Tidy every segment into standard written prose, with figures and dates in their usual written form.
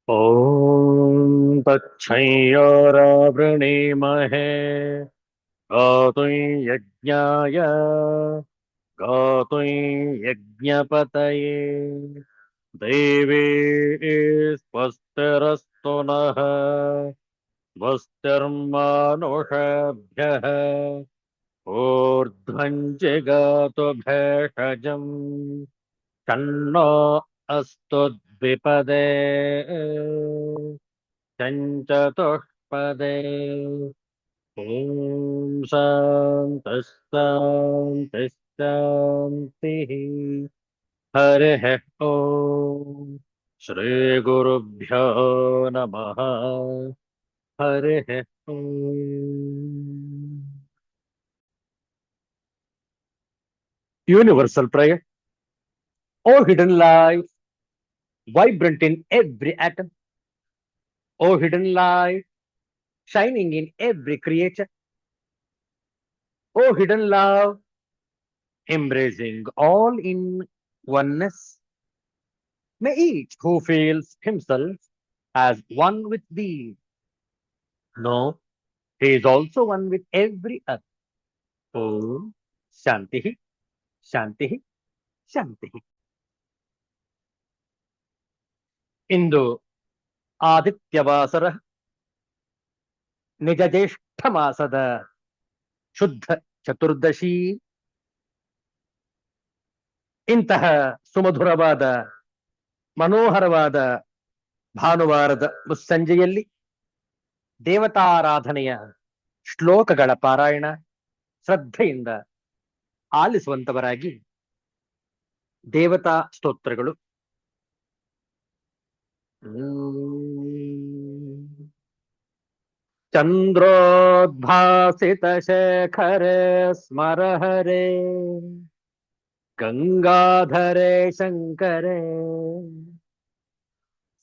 ॐ तच्छंयोरावृणीमहे गातुं यज्ञाय गातुं यज्ञपतये देवी स्वस्तिरस्तु नः स्वस्तिर्मानुषेभ्यः ऊर्ध्वं जगातु भेषजम् तन्नो अस्तु द्विपदे चतुष्पदे ॐ शान्तिः शान्तिः शान्तिः हरिः ॐ श्रीगुरुभ्यो नमः हरिः ॐ Universal prayer. O hidden light, vibrant in every atom. O hidden light, shining in every creature. O hidden love, embracing all in oneness. May each who feels himself as one with thee know he is also one with every other. Om Shanti, Shanti, Shanti. ಇಂದು ಆದಿತ್ಯವಾಸರ ನಿಜ ಜ್ಯೇಷ್ಠ ಮಾಸದ ಶುದ್ಧ ಚತುರ್ದಶಿ. ಇಂತಹ ಸುಮಧುರವಾದ ಮನೋಹರವಾದ ಭಾನುವಾರದ ಮುಸ್ಸಂಜೆಯಲ್ಲಿ ದೇವತಾರಾಧನೆಯ ಶ್ಲೋಕಗಳ ಪಾರಾಯಣ ಶ್ರದ್ಧೆಯಿಂದ ಆಲಿಸುವಂತವರಾಗಿ ದೇವತಾ ಸ್ತೋತ್ರಗಳು. ಚಂದ್ರೋದ್ಭಾಸಿತ ಶೇಖರೆ ಸ್ಮರ ಹರೇ ಗಂಗಾಧರೆ ಶಂಕರೆ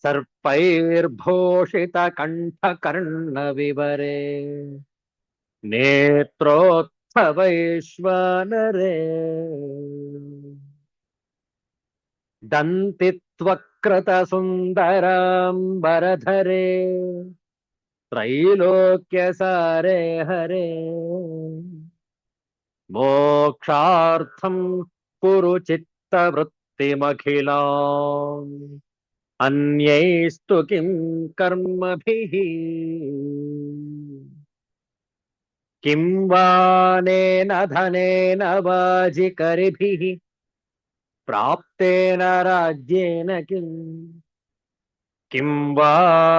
ಸರ್ಪೈರ್ಭೂಷಿತ ಕಂಠ ಕರ್ಣ ವಿವರೆ ನೇತ್ರೋತ್ಸವೈಶ್ವನರೇ ದಂತಿತ್ವಕೃತ ಸುಂದರಾಂಬರಧರೆ ತ್ರೈಲೋಕ್ಯ ಸಾರೆ ಹರೇ ಮೋಕ್ಷಾರ್ಥಂ ಕುರು ಚಿತ್ತವೃತ್ತಿಮಖಿಲಾಂ ಅನ್ಯೈಸ್ತು ಕಿಂ ಕರ್ಮಭಿಃ ಕಿಂ ವಾನೇನ ಧನೇನ ವಾಜಿಕರಿಭಿಃ ಪ್ರಾಪ್ತೇನ ರಾಜ್ಯೇನ ಕಿಂ ವಾ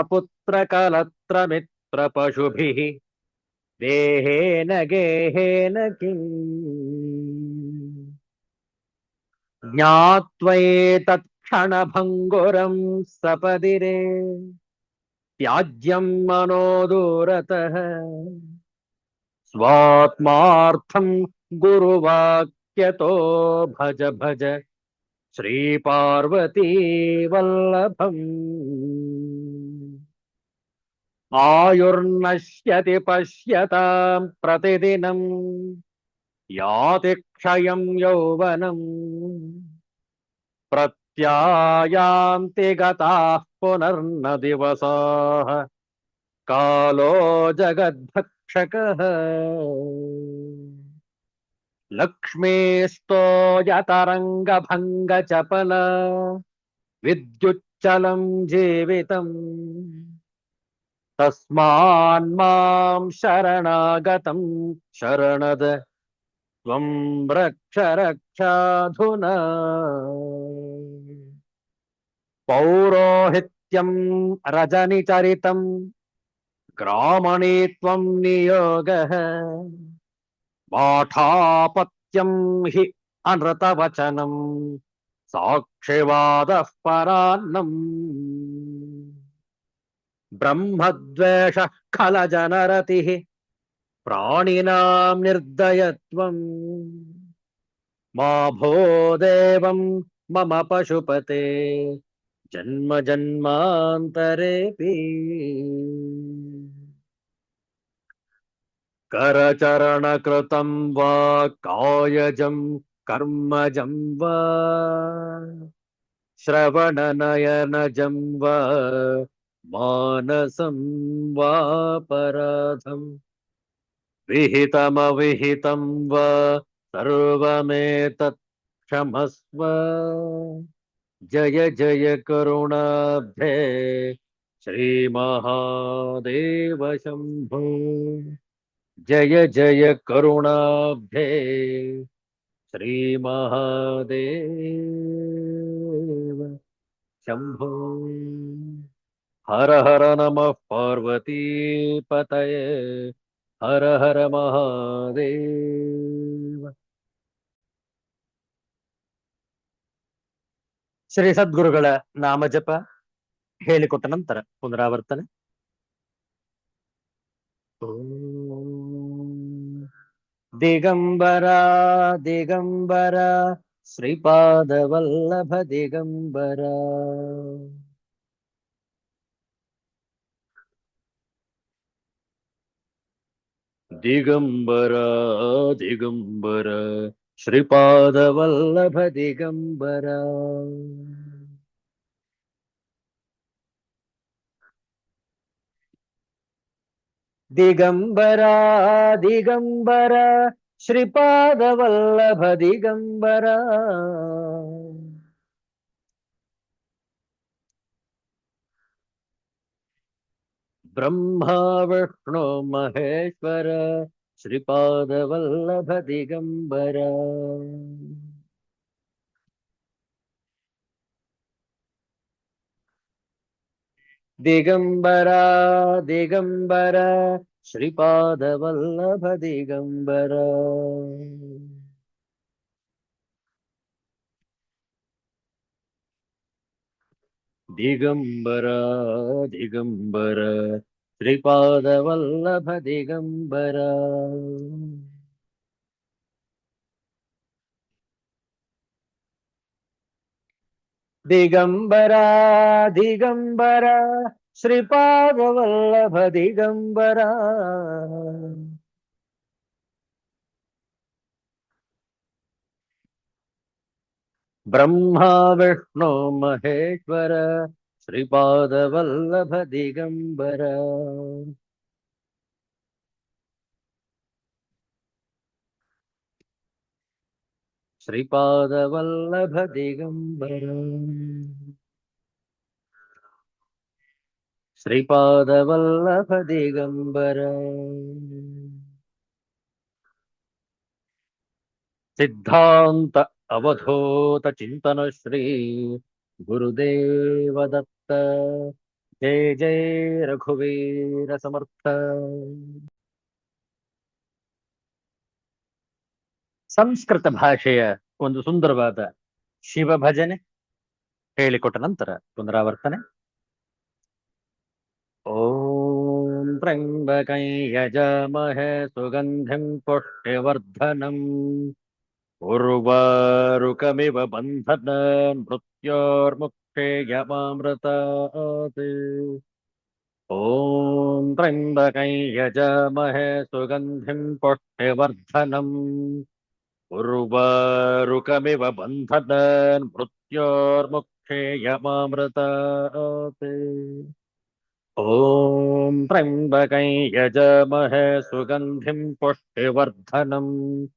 ಪುತ್ರಕಲತ್ರ ಮಿತ್ರ ಪಶುಭಿಃ ದೇಹೇನ ಗೇಹೇನ ಕಿಂ ಜ್ಞಾತ್ವೈತತ್ ಕ್ಷಣಭಂಗುರಂ ಸಪದಿರೆ ತ್ಯಾಜ್ಯಂ ಮನೋ ದೂರತಃ ಸ್ವಾತ್ಮಾರ್ಥಂ ಗುರುವಾಕ್ಯತೋ ಭಜ ಭಜ ಶ್ರೀ ಪಾರ್ವತೀ ವಲ್ಲಭಂ. ಆಯುರ್ನಶ್ಯತಿ ಪಶ್ಯತಾಂ ಪ್ರತಿದಿನಂ ಯಾತಿ ಕ್ಷಯಂ ಯೌವನಂ ಪ್ರತ್ಯಾಯಾಂತಿ ಗತಾಃ ಪುನರ್ನ ದಿವಸಾಃ ಕಾಲೋ ಜಗದ್ಭಕ್ಷಕಃ. ಲಕ್ಷ್ಮೀಸ್ತೋ ಯತರಂಗಭಂಗ ಚಪಲ ವಿದ್ಯುಚ್ಚಲಂ ಜೀವಿತಂ ತಸ್ಮಾನ್ಮಾಂ ಶರಣಾಗತಂ ಶರಣದ ತ್ವಂ ರಕ್ಷ ರಕ್ಷಾಧುನಾ. ಪೌರೋಹಿತ್ಯಂ ರಜನಿಚರಿತಂ ಗ್ರಾಮಣೀತ್ವಂ ನಿಯೋಗಃ ಪಾಠಾಪತ್ಯಂ ಹಿ ಅನೃತವಚನಂ ಸಾಕ್ಷಿವಾದಃ ಪರಾನ್ನಂ. ಬ್ರಹ್ಮದ್ವೇಷಃ ಖಲಜನರತಿಃ ಪ್ರಾಣಿನಾಂ ನಿರ್ದಯತ್ವಂ ಮಾ ಭೋ ದೇವಂ ಮಮ ಪಶುಪತೆ ಜನ್ಮ ಜನ್ಮಾಂತರೇಪಿ. करचरणकृतं वा कायजं कर्मजं वा श्रवणनयनजं वा मानसं वापराधम् विहितमविहितं वा सर्वमेतत् क्षमस्व। जय जय करुणाब्धे श्रीमहादेव शम्भो। जय जय करुणाब्धे श्रीमहादेव शम्भो। हर हर नमः पार्वती पतये। हर हर महादेव। ಶ್ರೀ ಸದ್ಗುರುಗಳ ನಾಮಜಪ ಹೇಳಿಕೊಟ್ಟ ನಂತರ ಪುನರಾವರ್ತನೆ. ಓಂ ದಿಗಂಬರ ದಿಗಂಬರ ಶ್ರೀಪಾದವಲ್ಲಭ ದಿಗಂಬರ. ದಿಗಂಬರ ದಿಗಂಬರ ಶ್ರೀಪಾದವಲ್ಲಭ ದಿಗಂಬರ. ದಿಗಂಬರ ದಿಗಂಬರ ಶ್ರೀಪಾದವಲ್ಲಭ ದಿಗಂಬರ. ಬ್ರಹ್ಮ ವಿಷ್ಣು ಮಹೇಶ್ವರ ಶ್ರೀಪಾದವಲ್ಲಭ ದಿಗಂಬರ. ದಿಗಂಬರ ದಿಗಂಬರ ಶ್ರೀಪಾದವಲ್ಲಭ ದಿಗಂಬರ. ದಿಗಂಬರ ದಿಗಂಬರ ಶ್ರೀಪಾದವಲ್ಲಭ ದಿಗಂಬರ. ದಿಗಂಬರ ದಿಗಂಬರ ಶ್ರೀಪಾದವಲ್ಲಭ ದಿಗಂಬರ. ಬ್ರಹ್ಮ ವಿಷ್ಣು ಮಹೇಶ್ವರ ಶ್ರೀಪಾದವಲ್ಲಭ ದಿಗಂಬರ. ಶ್ರೀಪಾದವಲ್ಲಭ ದಿಗಂಬರ. ಶ್ರೀಪಾದವಲ್ಲಭ ದಿಗಂಬರ. ಸಿದ್ಧಾಂತ ಅವಧೂತ ಚಿಂತನ ಶ್ರೀ ಗುರುದೇವ ದತ್ತ. ಜಯ ಜಯ ರಘುವೀರ ಸಮರ್ಥ. ಸಂಸ್ಕೃತ ಭಾಷೆಯ ಒಂದು ಸುಂದರವಾದ ಶಿವ ಭಜನೆ ಹೇಳಿಕೊಟ್ಟ ನಂತರ ಪುನರಾವರ್ತನೆ. ಓಂ ತ್ರ್ಯಂಬಕಂ ಯಜಾಮಹೇ ಸುಗಂಧಿಂ ಪುಷ್ಟಿವರ್ಧನಂ ಉರ್ವಾರುಕಮಿವ ಬಂಧನಾನ್ ಮೃತ್ಯೋರ್ಮುಕ್ಷೇಯಮಾಮೃತಾತ್. ಓಂ ತ್ರ್ಯಂಬಕಂ ಯಜಾಮಹೇ ಸುಗಂಧಿಂ ಪುಷ್ಟಿವರ್ಧನಂ ಉರ್ವಾರುಕಮಿವ ಬಂಧನಾನ್ ಮೃತ್ಯೋರ್ಮುಕ್ಷೇಯಮಾಮೃತಾತ್. ಓಂ ತ್ರ್ಯಂಬಕಂ ಯಜಾಮಹೇ ಸುಗಂಧಿಂ ಪುಷ್ಟಿವರ್ಧನಂ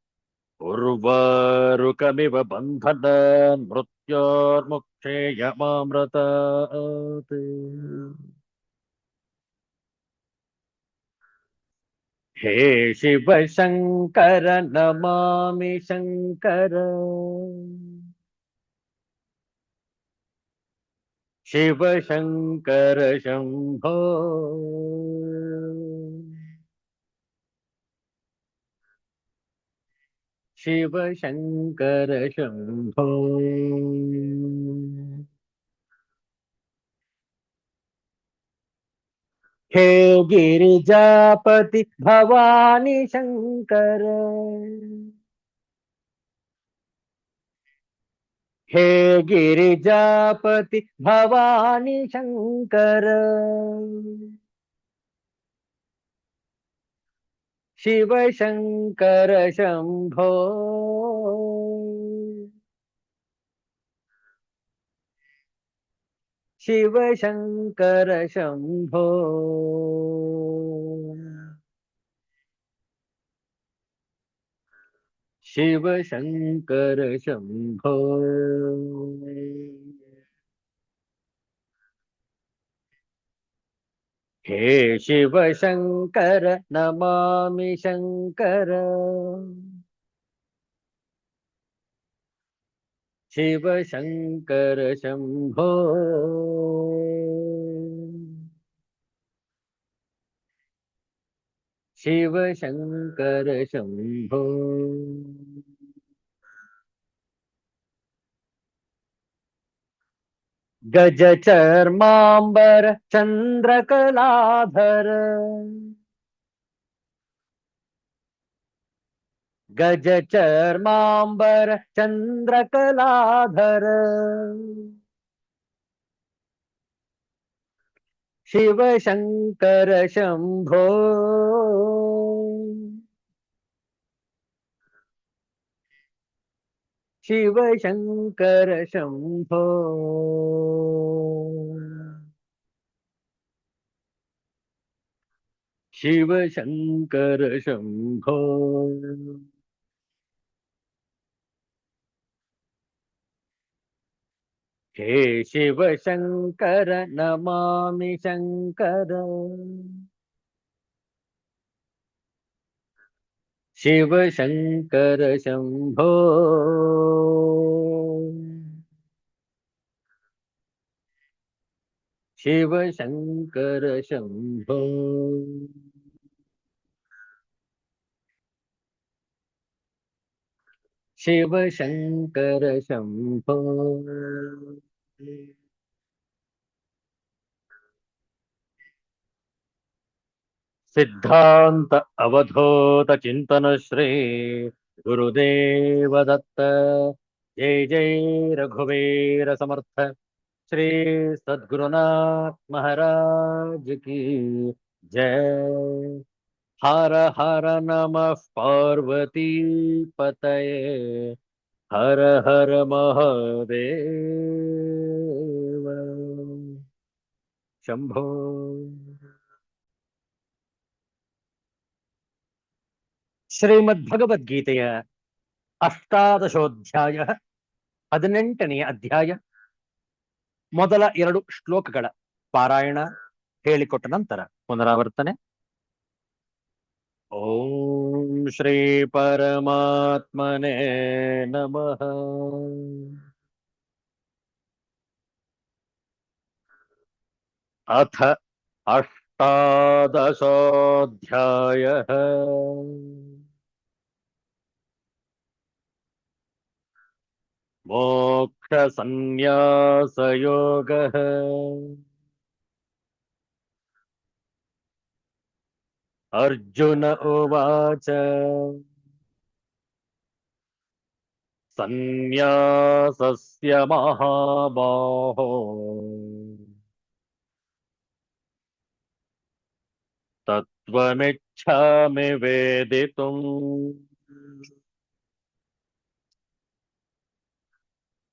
ಉರ್ವಾರುಕಮಿವ ಬಂಧನಾನ್ ಮೃತ್ಯೋರ್ಮುಕ್ಷೇಯಮಾಮೃತಾತ್. ಹೇ ಶಿವ ಶಂಕರ ನಮಾಮಿ ಶಂಕರ. ಶಿವ ಶಂಕರ ಶಂಭೋ. ಶಿವ ಶಂಕರ ಶಂಭೋ. हे गिरिजापति भवानी शंकर. हे गिरिजापति भवानी शंकर. शिव शंकर शंभो. शिव शंकर शंभो। शिव शंकर शंभो। हे शिव शंकर नमामि शंकर। शिव शंकर शंभो। शिव शंकर शंभो। गज चर्मांबर चंद्रकलाधर। गज चर्मांबर चंद्रकलाधर। शिव शंकर शंभो। शिव शंकर शंभो। शिव शंकर शंभो। हे शिव शंकर नमामि शंकर। शिव शंकर शंभो। शिव शंकर शंभो। शिव शंकर शंभो। सिद्धांत अवधूत चिंतन श्री गुरुदेव दत्त। जय जय रघुवीर समर्थ। श्री सद्गुरुनाथ महाराज की जय। हर हर नमः पार्वती पतये। हर हर महादेव शंभो। ಶ್ರೀಮದ್ಭಗವದ್ಗೀತೆಯ ಅಷ್ಟಾದಶೋಧ್ಯಾಯ 18ನೇ ಅಧ್ಯಾಯ ಮೊದಲ 2 ಶ್ಲೋಕಗಳ ಪಾರಾಯಣ ಹೇಳಿಕೊಟ್ಟ ನಂತರ ಪುನರಾವರ್ತನೆ. ಓಂ ಶ್ರೀ ಪರಮಾತ್ಮನೇ ನಮಃ. ಅಥ ಅಷ್ಟಾದಶೋಧ್ಯಾಯಃ ಮೋಕ್ಷ ಸನ್ಯಾಸ ಯೋಗಃ. ಅರ್ಜುನ ಉವಾಚ ಸನ್ಯಾಸಸ್ಯ ಮಹಾಬಾಹೋ ತತ್ವಮಿಚ್ಛಾಮಿ ವೇದಿತುಂ.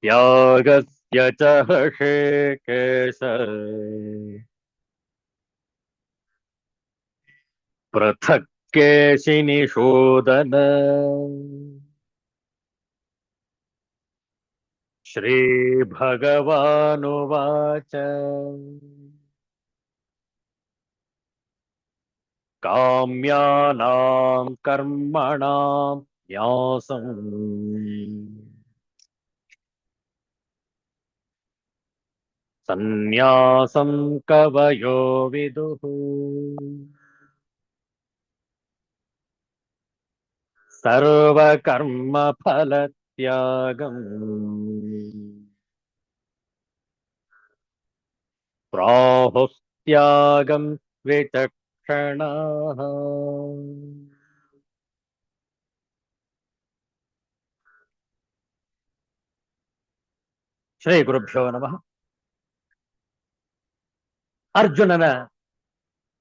ತ್ಯಾಗಸ್ಯ ಚ ಹೃಷೀಕೇಶ ಪೃಥಕ್ ಕೇಶಿನಿಷೂದನ. श्रीभगवानुवाच काम्यानां कर्मणां न्यासम् सन्न्यासं कवयो विदुः. सर्वकर्मफलत्यागम् प्राहुस्त्यागं विचक्षणाः. ಶ್ರೀ ಗುರುಭ್ಯೋ ನಮಃ. ಅರ್ಜುನನ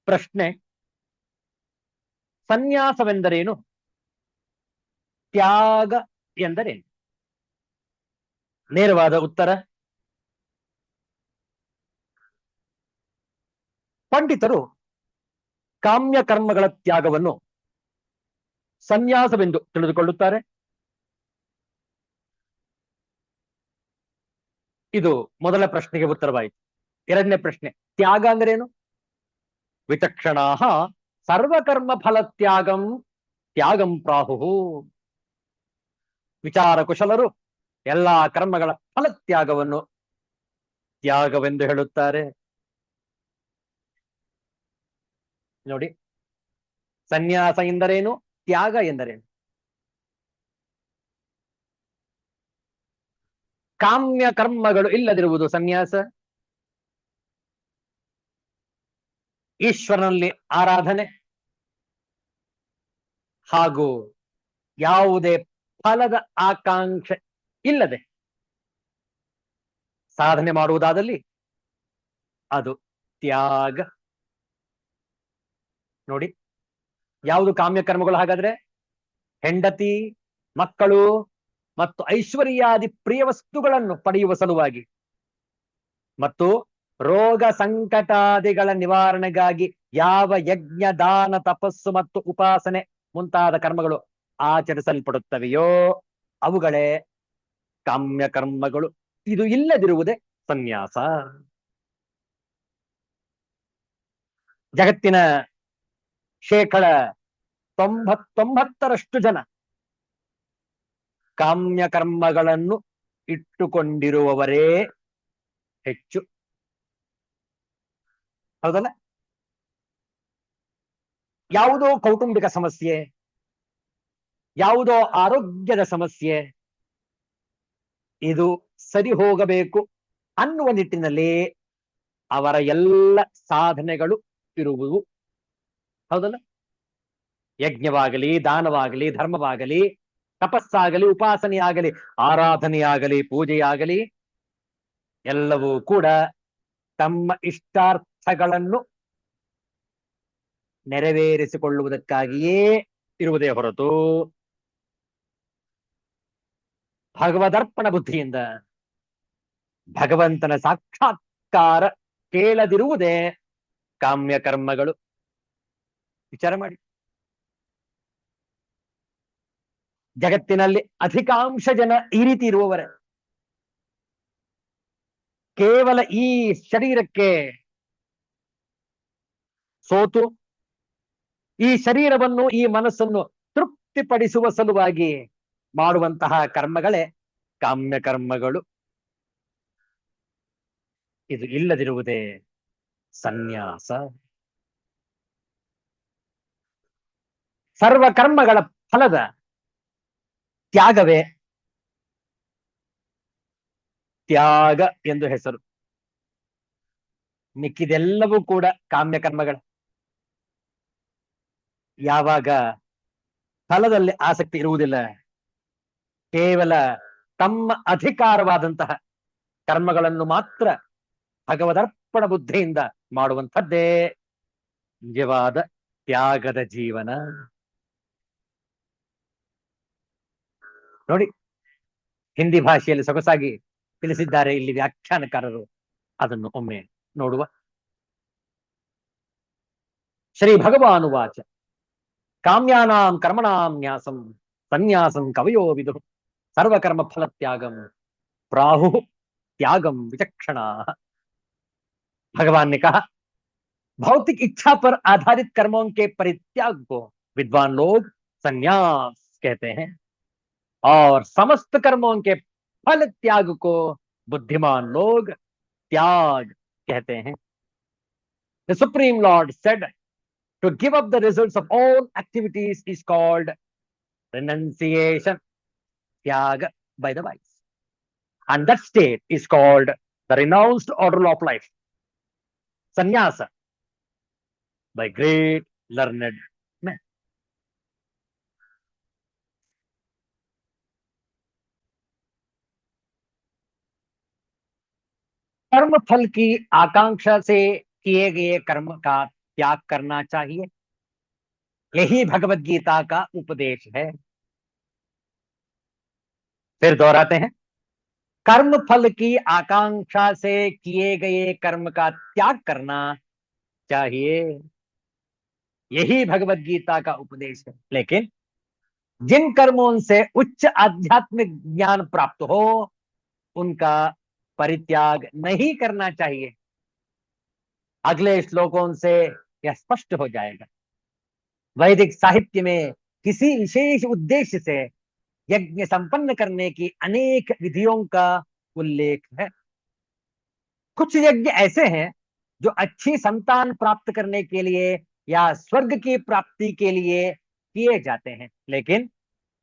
ಪ್ರಶ್ನೆ, ಸನ್ಯಾಸವೆಂದರೇನು, ತ್ಯಾಗ ಎಂದರೇನು? ನೇರವಾದ ಉತ್ತರ, ಪಂಡಿತರು ಕಾಮ್ಯ ಕರ್ಮಗಳ ತ್ಯಾಗವನ್ನು ಸನ್ಯಾಸವೆಂದು ತಿಳಿದುಕೊಳ್ಳುತ್ತಾರೆ. ಇದು ಮೊದಲ ಪ್ರಶ್ನೆಗೆ ಉತ್ತರವಾಯಿತು. ಎರಡನೇ ಪ್ರಶ್ನೆ, ತ್ಯಾಗ ಅಂದ್ರೇನು? ವಿಚಕ್ಷಣಾ ಸರ್ವಕರ್ಮ ಫಲ ತ್ಯಾಗಂ ಪ್ರಾಹು. ವಿಚಾರ ಕುಶಲರು ಎಲ್ಲಾ ಕರ್ಮಗಳ ಫಲತ್ಯಾಗವನ್ನು ತ್ಯಾಗವೆಂದು ಹೇಳುತ್ತಾರೆ. ನೋಡಿ, ಸನ್ಯಾಸ ಎಂದರೇನು, ತ್ಯಾಗ ಎಂದರೇನು? ಕಾಮ್ಯ ಕರ್ಮಗಳು ಇಲ್ಲದಿರುವುದು ಸನ್ಯಾಸ. ಈಶ್ವರನಲ್ಲಿ ಆರಾಧನೆ ಹಾಗೂ ಯಾವುದೇ ಫಲದ ಆಕಾಂಕ್ಷೆ ಇಲ್ಲದೆ ಸಾಧನೆ ಮಾಡುವುದಾದಲ್ಲಿ ಅದು ತ್ಯಾಗ. ನೋಡಿ, ಯಾವುದು ಕಾಮ್ಯ ಕರ್ಮಗಳು ಹಾಗಾದ್ರೆ? ಹೆಂಡತಿ, ಮಕ್ಕಳು ಮತ್ತು ಐಶ್ವರ್ಯಾದಿ ಪ್ರಿಯ ವಸ್ತುಗಳನ್ನು ಪಡೆಯುವ ಸಲುವಾಗಿ ಮತ್ತು ರೋಗ ಸಂಕಟಾದಿಗಳ ನಿವಾರಣೆಗಾಗಿ ಯಾವ ಯಜ್ಞ, ದಾನ, ತಪಸ್ಸು ಮತ್ತು ಉಪಾಸನೆ ಮುಂತಾದ ಕರ್ಮಗಳು ಆಚರಿಸಲ್ಪಡುತ್ತವೆಯೋ ಅವುಗಳೇ ಕಾಮ್ಯ ಕರ್ಮಗಳು. ಇದು ಇಲ್ಲದಿರುವುದೇ ಸನ್ಯಾಸ. ಜಗತ್ತಿನ 99% ಜನ ಕಾಮ್ಯ ಕರ್ಮಗಳನ್ನು ಇಟ್ಟುಕೊಂಡಿರುವವರೇ ಹೆಚ್ಚು. ಹೌದಲ್ಲ? ಯಾವುದೋ ಕೌಟುಂಬಿಕ ಸಮಸ್ಯೆ, ಯಾವುದೋ ಆರೋಗ್ಯದ ಸಮಸ್ಯೆ, ಇದು ಸರಿ ಹೋಗಬೇಕು ಅನ್ನುವ ನಿಟ್ಟಿನಲ್ಲಿ ಅವರ ಎಲ್ಲ ಸಾಧನೆಗಳು ಇರುವುದು. ಹೌದಲ್ಲ? ಯಜ್ಞವಾಗಲಿ, ದಾನವಾಗಲಿ, ಧರ್ಮವಾಗಲಿ, ತಪಸ್ಸಾಗಲಿ, ಉಪಾಸನೆಯಾಗಲಿ, ಆರಾಧನೆಯಾಗಲಿ, ಪೂಜೆಯಾಗಲಿ ಎಲ್ಲವೂ ಕೂಡ ತಮ್ಮ ಇಷ್ಟಾರ್ಥಗಳನ್ನು ನೆರವೇರಿಸಿಕೊಳ್ಳುವುದಕ್ಕಾಗಿಯೇ ಇರುವುದೇ ಹೊರತು ಭಗವದರ್ಪಣ ಬುದ್ಧಿಯಿಂದ ಭಗವಂತನ ಸಾಕ್ಷಾತ್ಕಾರ ಕೇಳದಿರುವುದೇ ಕಾಮ್ಯ ಕರ್ಮಗಳು. ವಿಚಾರ ಮಾಡಿ. ಜಗತ್ತಿನಲ್ಲಿ ಅಧಿಕಾಂಶ ಜನ ಈ ರೀತಿ ಇರುವವರೇ. ಕೇವಲ ಈ ಶರೀರಕ್ಕೆ ಸೋತು ಈ ಶರೀರವನ್ನು, ಈ ಮನಸ್ಸನ್ನು ತೃಪ್ತಿಪಡಿಸುವ ಸಲುವಾಗಿ ಮಾಡುವಂತಹ ಕರ್ಮಗಳೇ ಕಾಮ್ಯ ಕರ್ಮಗಳು. ಇದು ಇಲ್ಲದಿರುವುದೇ ಸನ್ಯಾಸ. ಸರ್ವ ಕರ್ಮಗಳ ಫಲದ ತ್ಯಾಗವೇ ತ್ಯಾಗ ಎಂದು ಹೆಸರು. ಮಿಕ್ಕಿದೆಲ್ಲವೂ ಕೂಡ ಕಾಮ್ಯ ಕರ್ಮಗಳ. ಯಾವಾಗ ಫಲದಲ್ಲಿ ಆಸಕ್ತಿ ಇರುವುದಿಲ್ಲ, ಕೇವಲ ತಮ್ಮ ಅಧಿಕಾರವಾದಂತಹ ಕರ್ಮಗಳನ್ನು ಮಾತ್ರ ಭಗವದರ್ಪಣ ಬುದ್ಧಿಯಿಂದ ಮಾಡುವಂಥದ್ದೇ ನಿಜವಾದ ತ್ಯಾಗದ ಜೀವನ. ನೋಡಿ, ಹಿಂದಿ ಭಾಷೆಯಲ್ಲಿ ಸೊಗಸಾಗಿ ತಿಳಿಸಿದ್ದಾರೆ ಇಲ್ಲಿ ವ್ಯಾಖ್ಯಾನಕಾರರು. ಅದನ್ನು ಒಮ್ಮೆ ನೋಡುವ. ಶ್ರೀ ಭಗವಾನುವಾಚ ಕಾಮ್ಯಾನಾಂ ಕರ್ಮಣಾಂ ನ್ಯಾಸಂ ಸನ್ಯಾಸಂ ಕವಯೋ ವಿದುಃ सर्वकर्म फल त्यागम प्राहु त्यागम विचक्षणा। भगवान ने कहा भौतिक इच्छा पर आधारित कर्मों के परित्याग को विद्वान लोग संन्यास कहते हैं और समस्त कर्मों के फल त्याग को बुद्धिमान लोग त्याग कहते हैं। The Supreme Lord said to give up the results of all activities is called renunciation, त्याग by the wise, and that state is called the renounced order of life, sannyasa by great learned men. कर्म फल की आकांक्षा से किए गए कर्म का त्याग करना चाहिए, यही भगवत गीता का उपदेश है। फिर दोहराते हैं, कर्म फल की आकांक्षा से किए गए कर्म का त्याग करना चाहिए। यही भगवत गीता का उपदेश है। लेकिन जिन कर्मों से उच्च आध्यात्मिक ज्ञान प्राप्त हो उनका परित्याग नहीं करना चाहिए। अगले श्लोकों से यह स्पष्ट हो जाएगा। वैदिक साहित्य में किसी विशेष उद्देश्य से यज्ञ संपन्न करने की अनेक विधियों का उल्लेख है। कुछ यज्ञ ऐसे हैं जो अच्छी संतान प्राप्त करने के लिए या स्वर्ग की प्राप्ति के लिए किए जाते हैं, लेकिन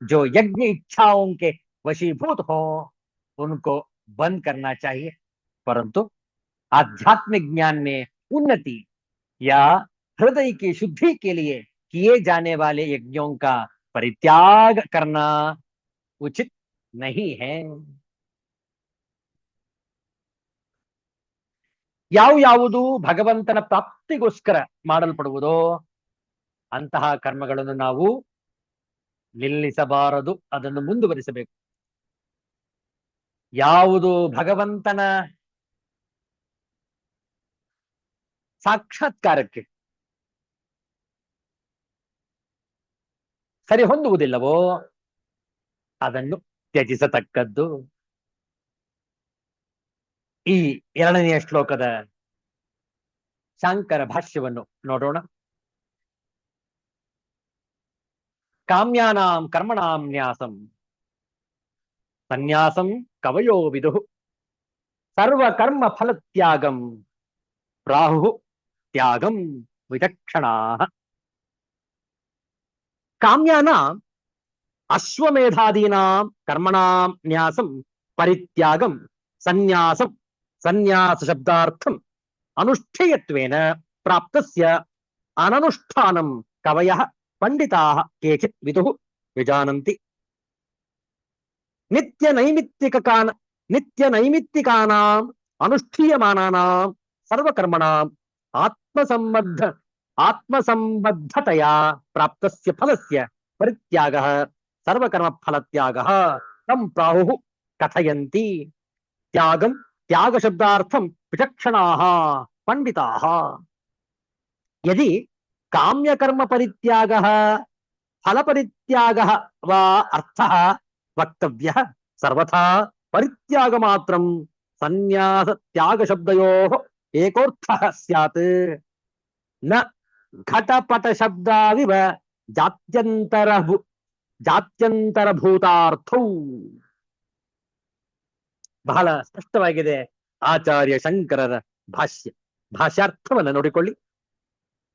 जो यज्ञ इच्छाओं के वशीभूत हो उनको बंद करना चाहिए। परंतु आध्यात्मिक ज्ञान में उन्नति या हृदय की शुद्धि के लिए किए जाने वाले यज्ञों का परित्याग करना उचित नहीं है। ಯಾವುದು ಭಗವಂತನ ಪ್ರಾಪ್ತಿಗೋಸ್ಕರ ಮಾಡಲ್ಪಡುವುದೋ ಅಂತಹ ಕರ್ಮಗಳನ್ನು ನಾವು ನಿಲ್ಲಿಸಬಾರದು, ಅದನ್ನು ಮುಂದುವರಿಸಬೇಕು. ಯಾವುದು ಭಗವಂತನ ಸಾಕ್ಷಾತ್ಕಾರಕ್ಕೆ ಸರಿ ಹೊಂದುವುದಿಲ್ಲವೋ ಅದನ್ನು ತ್ಯಜಿಸತಕ್ಕದ್ದು. ಈ 2ನೇ ಶ್ಲೋಕದ ಶಾಂಕರ ಭಾಷ್ಯವನ್ನು ನೋಡೋಣ. ಕಾಮ್ಯಾನಾಂ ಕರ್ಮಣಾಂ ನ್ಯಾಸಂ ಸನ್ಯಾಸಂ ಕವಯೋ ವಿದುಃ ಸರ್ವಕರ್ಮ ಫಲತ್ಯಾಗಂ ಪ್ರಾಹುಃ ತ್ಯಾಗಂ ವಿಚಕ್ಷಣಾಃ. ಕಾಮ್ಯಾನಾಂ ಅಶ್ವಮೇಧಾದೀನಾಂ ಕರ್ಮಣಾಂ ನ್ಯಾಸಂ ಪರಿತ್ಯಾಗಂ ಸನ್ಯಾಸಂ ಸನ್ಯಾಸ ಶಬ್ದಾರ್ಥಂ ಅನುಷ್ಠೇಯತ್ವೇನ ಪ್ರಾಪ್ತಸ್ಯ ಅನನುಷ್ಠಾನಂ ಕವಯಃ ಪಂಡಿತಾಃ ಕೇಚಿತ್ ವಿದುಃ ವಿಜಾನಂತಿ. ನಿತ್ಯ ನೈಮಿತ್ತಿಕಾನಾಂ ಅನುಷ್ಠೀಯಮಾನಾನಾಂ ಸರ್ವಕರ್ಮಣಾಂ ಆತ್ಮಸಂಬದ್ಧತೆಯಾ ಪ್ರಾಪ್ತಸ್ಯ ಫಲಸ್ಯ ಪರಿತ್ಯಾಗಃ ಸರ್ವಕರ್ಮ ಫಲತ್ಯಾಗಃ ತಂ ಪ್ರಾಹುಃ ಕಥಯಂತಿ. ತ್ಯಾಗಂ त्याग शब्दार्थम विचक्षणाः पंडिताः. यदि काम्य कर्म परित्यागः फल परित्यागः वा अर्थः वक्तव्यः सर्वथा परित्याग मात्रं संन्यास त्याग शब्दयोः एकोर्थः स्यात्. न घटपट शब्दाविव जात्यंतर भूतार्थौ. ಬಹಳ ಸ್ಪಷ್ಟವಾಗಿದೆ ಆಚಾರ್ಯ ಶಂಕರರ ಭಾಷ್ಯಾರ್ಥವನ್ನು ನೋಡಿಕೊಳ್ಳಿ.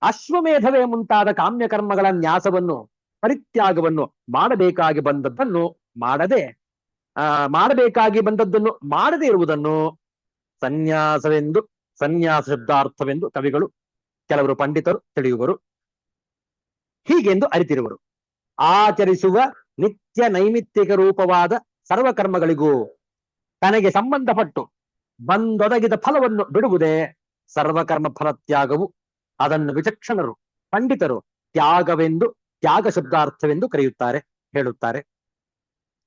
ಅಶ್ವಮೇಧವೇ ಮುಂತಾದ ಕಾಮ್ಯಕರ್ಮಗಳ ನ್ಯಾಸವನ್ನು ಪರಿತ್ಯಾಗವನ್ನು ಮಾಡಬೇಕಾಗಿ ಬಂದದ್ದನ್ನು ಮಾಡದೇ ಇರುವುದನ್ನು ಸನ್ಯಾಸ ಶಬ್ದಾರ್ಥವೆಂದು ಕವಿಗಳು, ಕೆಲವರು ಪಂಡಿತರು ತಿಳಿಯುವರು, ಹೀಗೆಂದು ಅರಿತಿರುವರು. ಆಚರಿಸುವ ನಿತ್ಯ ನೈಮಿತ್ತಿಕ ರೂಪವಾದ ಸರ್ವಕರ್ಮಗಳಿಗೂ ತನಗೆ ಸಂಬಂಧಪಟ್ಟು ಬಂದೊದಗಿದ ಫಲವನ್ನು ಬಿಡುವುದೇ ಸರ್ವಕರ್ಮ ಫಲತ್ಯಾಗವು. ಅದನ್ನು ವಿಚಕ್ಷಣರು ಪಂಡಿತರು ತ್ಯಾಗ ಶಬ್ದಾರ್ಥವೆಂದು ಹೇಳುತ್ತಾರೆ.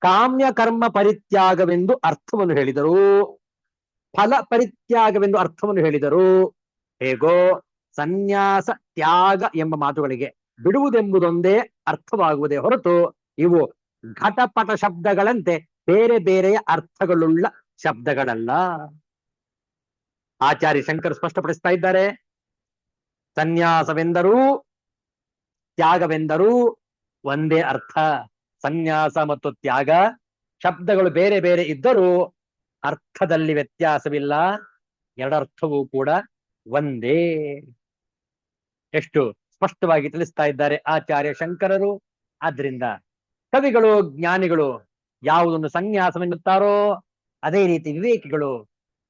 ಕಾಮ್ಯ ಕರ್ಮ ಪರಿತ್ಯಾಗವೆಂದು ಅರ್ಥವನ್ನು ಹೇಳಿದರು, ಫಲ ಪರಿತ್ಯಾಗವೆಂದು ಅರ್ಥವನ್ನು ಹೇಳಿದರು. ಹೇಗೋ ಸನ್ಯಾಸ ತ್ಯಾಗ ಎಂಬ ಮಾತುಗಳಿಗೆ ಬಿಡುವುದೆಂಬುದೊಂದೇ ಅರ್ಥವಾಗುವುದೇ ಹೊರತು ಇವು ಘಟಪಟ ಶಬ್ದಗಳಂತೆ ಬೇರೆ ಬೇರೆಯ ಅರ್ಥಗಳುಳ್ಳ ಶಬ್ದಗಳಲ್ಲ. ಆಚಾರ್ಯ ಶಂಕರ್ ಸ್ಪಷ್ಟಪಡಿಸ್ತಾ ಇದ್ದಾರೆ. ಸನ್ಯಾಸವೆಂದರೂ ತ್ಯಾಗವೆಂದರೂ ಒಂದೇ ಅರ್ಥ. ಸನ್ಯಾಸ ಮತ್ತು ತ್ಯಾಗ ಶಬ್ದಗಳು ಬೇರೆ ಬೇರೆ ಇದ್ದರೂ ಅರ್ಥದಲ್ಲಿ ವ್ಯತ್ಯಾಸವಿಲ್ಲ, ಎರಡರ್ಥವೂ ಕೂಡ ಒಂದೇ. ಎಷ್ಟು ಸ್ಪಷ್ಟವಾಗಿ ತಿಳಿಸ್ತಾ ಇದ್ದಾರೆ ಆಚಾರ್ಯ ಶಂಕರರು. ಆದ್ರಿಂದ ಕವಿಗಳು, ಜ್ಞಾನಿಗಳು ಯಾವುದನ್ನು ಸನ್ಯಾಸವೆನ್ನುತ್ತಾರೋ ಅದೇ ರೀತಿ ವಿವೇಕಿಗಳು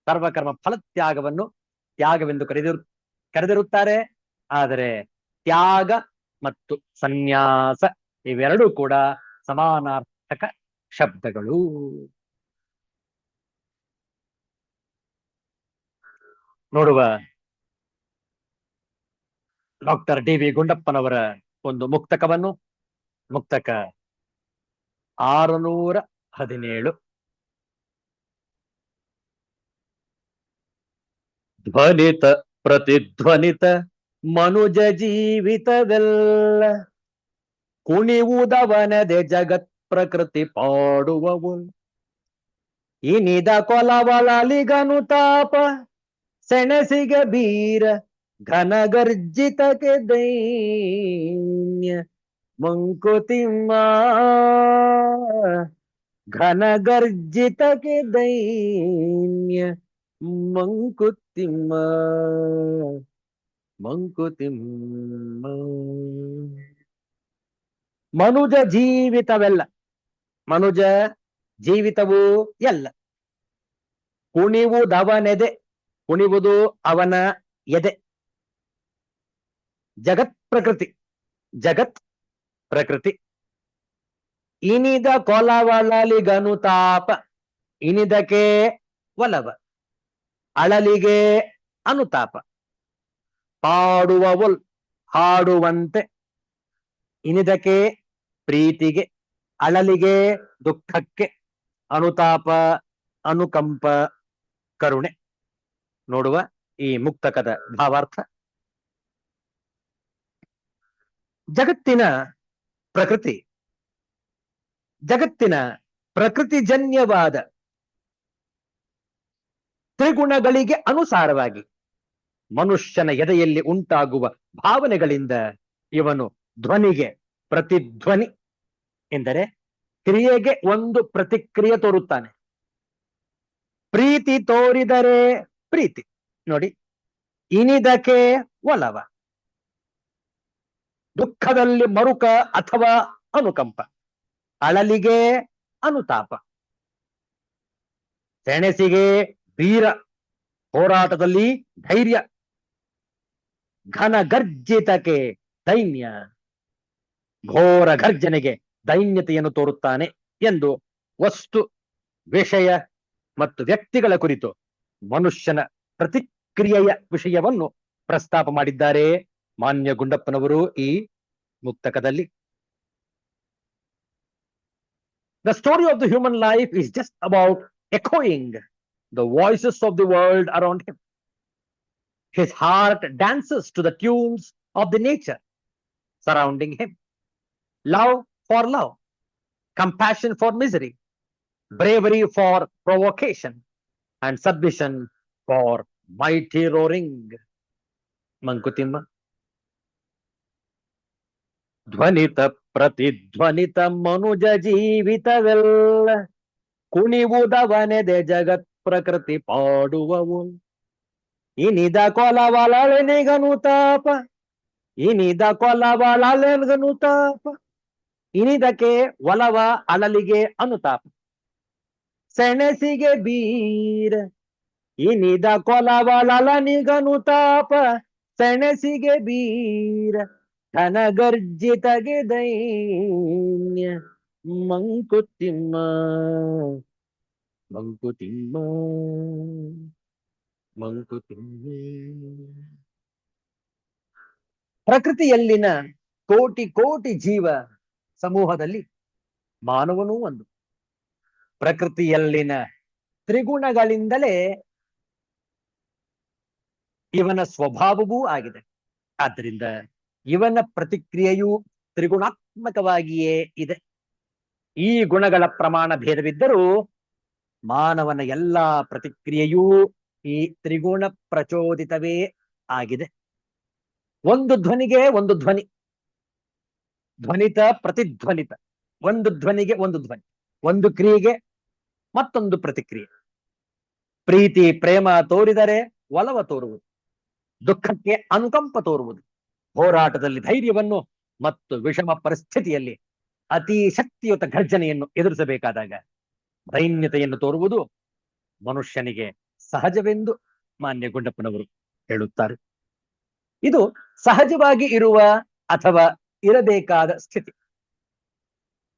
ಸರ್ವಕರ್ಮ ಫಲತ್ಯಾಗವನ್ನು ತ್ಯಾಗವೆಂದು ಕರೆದಿರುತ್ತಾರೆ. ಆದರೆ ತ್ಯಾಗ ಮತ್ತು ಸನ್ಯಾಸ ಇವೆರಡೂ ಕೂಡ ಸಮಾನಾರ್ಥಕ ಶಬ್ದಗಳು. ನೋಡುವ ಡಾಕ್ಟರ್ ಡಿ.ವಿ. ಗುಂಡಪ್ಪನವರ ಒಂದು ಮುಕ್ತಕ 617. ಧ್ವನಿತ ಪ್ರತಿಧ್ವನಿತ ಮನುಜ ಜೀವಿತವೆಲ್ಲ ಕುಣಿವುದವನದೆ ಜಗತ್ ಪ್ರಕೃತಿ ಪಾಡುವವು. ಇನಿದ ಕೊಲವಳಲಿಗನು ತಾಪ ಸೆಣಸಿಗೆ ಬೀರ ಘನಗರ್ಜಿತಕ್ಕೆ ದೈನ್ಯ ಮಂಕುತಿಮ್ಮ. ಘನಗರ್ಜಿತಕ್ಕೆ ದೈನ್ಯ ಮಂಕುತಿಮ್ಮ. ಮಂಕುತಿಮ್ಮ. ಮನುಜ ಜೀವಿತವೆಲ್ಲ, ಮನುಜ ಜೀವಿತವು ಎಲ್ಲ. ಕುಣಿವುದವನೆದೆ, ಕುಣಿವುದು ಅವನ ಎದೆ. ಜಗತ್ ಪ್ರಕೃತಿ, ಜಗತ್ ಪ್ರಕೃತಿ. ಇನಿದ ಕೊಲವಳಲಿಗನು ತಾಪ, ಇನಿದಕ್ಕೆ ಒಲವ, ಅಳಲಿಗೆ ಅನುತಾಪ. ಪಾಡುವವೊಲ್, ಹಾಡುವಂತೆ. ಇನಿದಕ್ಕೆ ಪ್ರೀತಿಗೆ, ಅಳಲಿಗೆ ದುಃಖಕ್ಕೆ, ಅನುತಾಪ ಅನುಕಂಪ ಕರುಣೆ. ನೋಡುವ ಈ ಮುಕ್ತಕದ ಭಾವಾರ್ಥ. ಜಗತ್ತಿನ ಪ್ರಕೃತಿ, ಜಗತ್ತಿನ ಪ್ರಕೃತಿಜನ್ಯವಾದ ತ್ರಿಗುಣಗಳಿಗೆ ಅನುಸಾರವಾಗಿ ಮನುಷ್ಯನ ಎದೆಯಲ್ಲಿ ಉಂಟಾಗುವ ಭಾವನೆಗಳಿಂದ ಇವನು ಧ್ವನಿಗೆ ಪ್ರತಿಧ್ವನಿ ಎಂದರೆ ಕ್ರಿಯೆಗೆ ಒಂದು ಪ್ರತಿಕ್ರಿಯೆ ತೋರುತ್ತಾನೆ. ಪ್ರೀತಿ ತೋರಿದರೆ ಪ್ರೀತಿ ನೋಡಿ, ಇನಿದಕ್ಕೆ ಒಲವ. ದುಃಖದಲ್ಲಿ ಮರುಕ ಅಥವಾ ಅನುಕಂಪ, ಅಳಲಿಗೆ ಅನುತಾಪ. ಸೆಣಸಿಗೆ ವೀರ, ಹೋರಾಟದಲ್ಲಿ ಧೈರ್ಯ. ಘನ ಗರ್ಜಿತಕ್ಕೆ ದೈನ್ಯ, ಘೋರ ಗರ್ಜನೆಗೆ ದೈನ್ಯತೆಯನ್ನು ತೋರುತ್ತಾನೆ ಎಂದು ವಸ್ತು, ವಿಷಯ ಮತ್ತು ವ್ಯಕ್ತಿಗಳ ಕುರಿತು ಮನುಷ್ಯನ ಪ್ರತಿಕ್ರಿಯೆಯ ವಿಷಯವನ್ನು ಪ್ರಸ್ತಾಪ ಮಾಡಿದ್ದಾರೆ ಮಾನ್ಯ ಗುಂಡಪ್ಪನವರು ಈ ಮುಕ್ತಕದಲ್ಲಿ. The story of the human life is just about echoing the voices of the world around him. His heart dances to the tunes of the nature surrounding him. Love for love, compassion for misery, bravery for provocation, and submission for mighty roaring. Mankutimma. ಧ್ವನಿತ ಪ್ರತಿಧ್ವನಿತ ಮನುಜ ಜೀವಿತವೆಲ್ಲ ಕುಣಿವುದವನೆದೆ ಜಗತ್ ಪ್ರಕೃತಿ ಪಾಡುವವು. ಇನಿದ ಕೊಲವಳಲೆನೆಗನು ತಾಪ, ಇನಿದ ಕೊಲವಳಲೆಗನು ತಾಪ. ಇನಿದಕ್ಕೆ ಒಲವ, ಅಳಲಿಗೆ ಅನುತಾಪ. ಸೆಣಸಿಗೆ ಬೀರ, ಇನಿದ ಕೊಲವಳಲನಿಗನು ತಾಪ. ಸೆಣಸಿಗೆ ಬೀರ ಘನಗರ್ಜಿತಗೆ ದೈನ್ಯ ಮಂಕುತಿಮ್ಮ. ಮಂಕುತಿಮ್ಮ, ಮಂಕುತಿಮ್ಮ. ಪ್ರಕೃತಿಯಲ್ಲಿನ ಕೋಟಿ ಕೋಟಿ ಜೀವ ಸಮೂಹದಲ್ಲಿ ಮಾನವನೂ ಒಂದು. ಪ್ರಕೃತಿಯಲ್ಲಿನ ತ್ರಿಗುಣಗಳಿಂದಲೇ ಇವನ ಸ್ವಭಾವವೂ ಆಗಿದೆ. ಆದ್ದರಿಂದ ಇವನ ಪ್ರತಿಕ್ರಿಯೆಯು ತ್ರಿಗುಣಾತ್ಮಕವಾಗಿಯೇ ಇದೆ. ಈ ಗುಣಗಳ ಪ್ರಮಾಣ ಭೇದವಿದ್ದರೂ ಮಾನವನ ಎಲ್ಲಾ ಪ್ರತಿಕ್ರಿಯೆಯೂ ಈ ತ್ರಿಗುಣ ಪ್ರಚೋದಿತವೇ ಆಗಿದೆ. ಒಂದು ಧ್ವನಿಗೆ ಒಂದು ಧ್ವನಿ, ಧ್ವನಿತ ಪ್ರತಿಧ್ವನಿತ. ಒಂದು ಧ್ವನಿಗೆ ಒಂದು ಧ್ವನಿ, ಒಂದು ಕ್ರಿಯೆಗೆ ಮತ್ತೊಂದು ಪ್ರತಿಕ್ರಿಯೆ. ಪ್ರೀತಿ ಪ್ರೇಮ ತೋರಿದರೆ ಒಲವ ತೋರುವುದು, ದುಃಖಕ್ಕೆ ಅನುಕಂಪ ತೋರುವುದು, ಹೋರಾಟದಲ್ಲಿ ಧೈರ್ಯವನ್ನು ಮತ್ತು ವಿಷಮ ಪರಿಸ್ಥಿತಿಯಲ್ಲಿ ಅತಿ ಶಕ್ತಿಯುತ ಘರ್ಜನೆಯನ್ನು ಎದುರಿಸಬೇಕಾದಾಗ ದೈನ್ಯತೆಯನ್ನು ತೋರುವುದು ಮನುಷ್ಯನಿಗೆ ಸಹಜವೆಂದು ಮಾನ್ಯ ಗುಂಡಪ್ಪನವರು ಹೇಳುತ್ತಾರೆ. ಇದು ಸಹಜವಾಗಿ ಇರುವ ಅಥವಾ ಇರಬೇಕಾದ ಸ್ಥಿತಿ.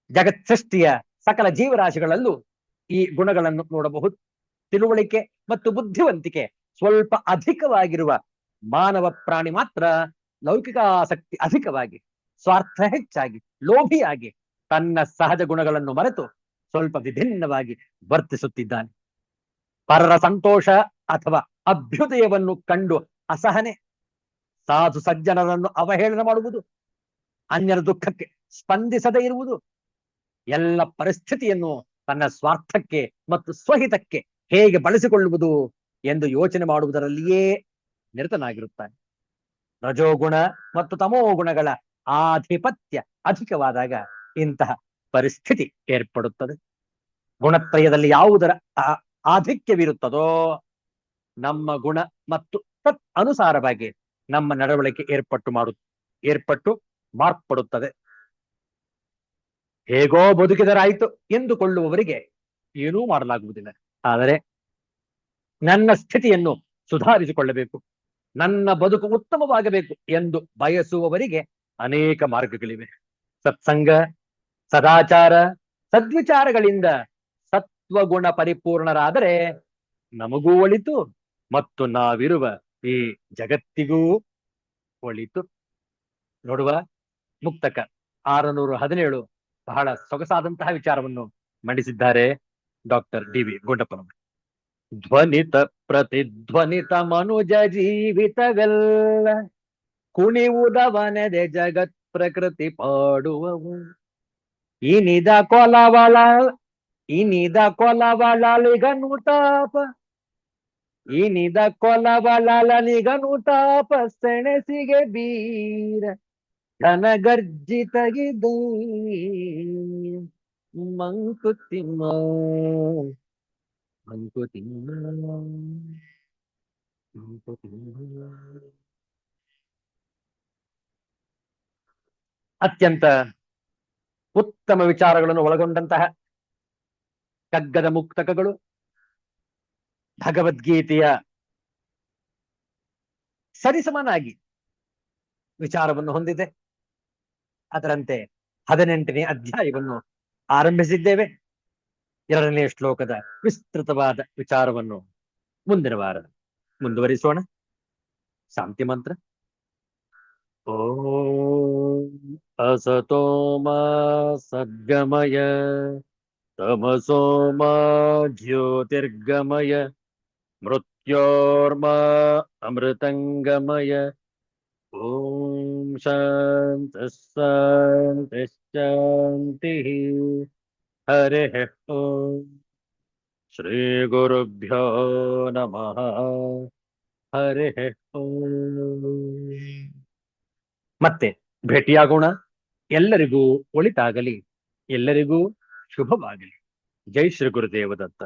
ಜಗತ್ ಸೃಷ್ಟಿಯ ಸಕಲ ಜೀವರಾಶಿಗಳಲ್ಲೂ ಈ ಗುಣಗಳನ್ನು ನೋಡಬಹುದು. ತಿಳುವಳಿಕೆ ಮತ್ತು ಬುದ್ಧಿವಂತಿಕೆ ಸ್ವಲ್ಪ ಅಧಿಕವಾಗಿರುವ ಮಾನವ ಪ್ರಾಣಿ ಮಾತ್ರ ಲೌಕಿಕಾಸಕ್ತಿ ಅಧಿಕವಾಗಿ, ಸ್ವಾರ್ಥ ಹೆಚ್ಚಾಗಿ, ಲೋಭಿಯಾಗಿ ತನ್ನ ಸಹಜ ಗುಣಗಳನ್ನು ಮರೆತು ಸ್ವಲ್ಪ ವಿಭಿನ್ನವಾಗಿ ವರ್ತಿಸುತ್ತಿದ್ದಾನೆ. ಪರರ ಸಂತೋಷ ಅಥವಾ ಅಭ್ಯುದಯವನ್ನು ಕಂಡು ಅಸಹನೆ, ಸಾಧು ಸಜ್ಜನರನ್ನು ಅವಹೇಳನ ಮಾಡುವುದು, ಅನ್ಯರ ದುಃಖಕ್ಕೆ ಸ್ಪಂದಿಸದೇ ಇರುವುದು, ಎಲ್ಲ ಪರಿಸ್ಥಿತಿಯನ್ನು ತನ್ನ ಸ್ವಾರ್ಥಕ್ಕೆ ಮತ್ತು ಸ್ವಹಿತಕ್ಕೆ ಹೇಗೆ ಬಳಸಿಕೊಳ್ಳುವುದು ಎಂದು ಯೋಚನೆ ಮಾಡುವುದರಲ್ಲಿಯೇ ನಿರತನಾಗಿರುತ್ತಾನೆ. ರಜೋಗುಣ ಮತ್ತು ತಮೋಗುಣಗಳ ಆಧಿಪತ್ಯ ಅಧಿಕವಾದಾಗ ಇಂತಹ ಪರಿಸ್ಥಿತಿ ಏರ್ಪಡುತ್ತದೆ. ಗುಣತ್ರಯದಲ್ಲಿ ಯಾವುದರ ಆಧಿಕ್ಯವಿರುತ್ತದೋ ನಮ್ಮ ಗುಣ ಮತ್ತು ತತ್ ಅನುಸಾರವಾಗಿ ನಮ್ಮ ನಡವಳಿಕೆ ಏರ್ಪಟ್ಟು ಮಾರ್ಪಡುತ್ತದೆ. ಹೇಗೋ ಬದುಕಿದರಾಯಿತು ಎಂದುಕೊಳ್ಳುವವರಿಗೆ ಏನೂ ಮಾಡಲಾಗುವುದಿಲ್ಲ. ಆದರೆ ನನ್ನ ಸ್ಥಿತಿಯನ್ನು ಸುಧಾರಿಸಿಕೊಳ್ಳಬೇಕು, ನನ್ನ ಬದುಕು ಉತ್ತಮವಾಗಬೇಕು ಎಂದು ಬಯಸುವವರಿಗೆ ಅನೇಕ ಮಾರ್ಗಗಳಿವೆ. ಸತ್ಸಂಗ, ಸದಾಚಾರ, ಸದ್ವಿಚಾರಗಳಿಂದ ಸತ್ವಗುಣ ಪರಿಪೂರ್ಣರಾದರೆ ನಮಗೂ ಒಳಿತು ಮತ್ತು ನಾವಿರುವ ಈ ಜಗತ್ತಿಗೂ ಒಳಿತು. ನೋಡುವ ಮುಕ್ತಕ 617 ಬಹಳ ಸೊಗಸಾದಂತಹ ವಿಚಾರವನ್ನು ಮಂಡಿಸಿದ್ದಾರೆ ಡಾಕ್ಟರ್ ಡಿ.ವಿ. ಗುಂಡಪ್ಪನವರು. ಧ್ವನಿತ ಪ್ರತಿಧ್ವನಿತ ಮನುಜ ಜೀವಿತವೆಲ್ಲ ಕುಣಿವುದವನೆದೆ ಜಗತ್ ಪ್ರಕೃತಿ ಪಾಡುವವು. ಇನಿದ ಕೊಲವಳಲಿಗನು ತಾಪ, ಇನಿದ ಕೊಲವಳಲಿಗನು ತಾಪ ಸೆಣಸಿಗೆ ಬೀರ ಘನಗರ್ಜಿತಗಿದು ಮಂಕುತಿಮ್ಮ ಅತ್ಯಂತ ಉತ್ತಮ ವಿಚಾರಗಳನ್ನು ಒಳಗೊಂಡಂತಹ ಕಗ್ಗದ ಮುಕ್ತಕಗಳು ಭಗವದ್ಗೀತೆಯ ಸರಿಸಮನಾಗಿ ವಿಚಾರವನ್ನು ಹೊಂದಿದೆ. ಅದರಂತೆ 18ನೇ ಅಧ್ಯಾಯವನ್ನು ಆರಂಭಿಸಿದ್ದೇವೆ. 2ನೇ ಶ್ಲೋಕದ ವಿಸ್ತೃತವಾದ ವಿಚಾರವನ್ನು ಮುಂದಿನ ವಾರ ಮುಂದುವರಿಸೋಣ. ಶಾಂತಿ ಮಂತ್ರ. ಓಂ ಅಸತೋ ಮಾ ಸದ್ಗಮಯ ತಮಸೋ ಮಾ ಜ್ಯೋತಿರ್ಗಮಯ ಮೃತ್ಯೋರ್ಮಾ ಅಮೃತಂಗಮಯ. ಓಂ ಶಾಂತಿ ಶಾಂತಿ ಶಾಂತಿ. ಹರಿ ಓಂ. ಶ್ರೀ ಗುರುಭ್ಯೋ ನಮಃ. ಹರಿ ಓಂ. ಮತ್ತೆ ಭೇಟಿಯಾಗೋಣ. ಎಲ್ಲರಿಗೂ ಒಳಿತಾಗಲಿ, ಎಲ್ಲರಿಗೂ ಶುಭವಾಗಲಿ. ಜೈ ಶ್ರೀ ಗುರುದೇವ ದತ್ತ.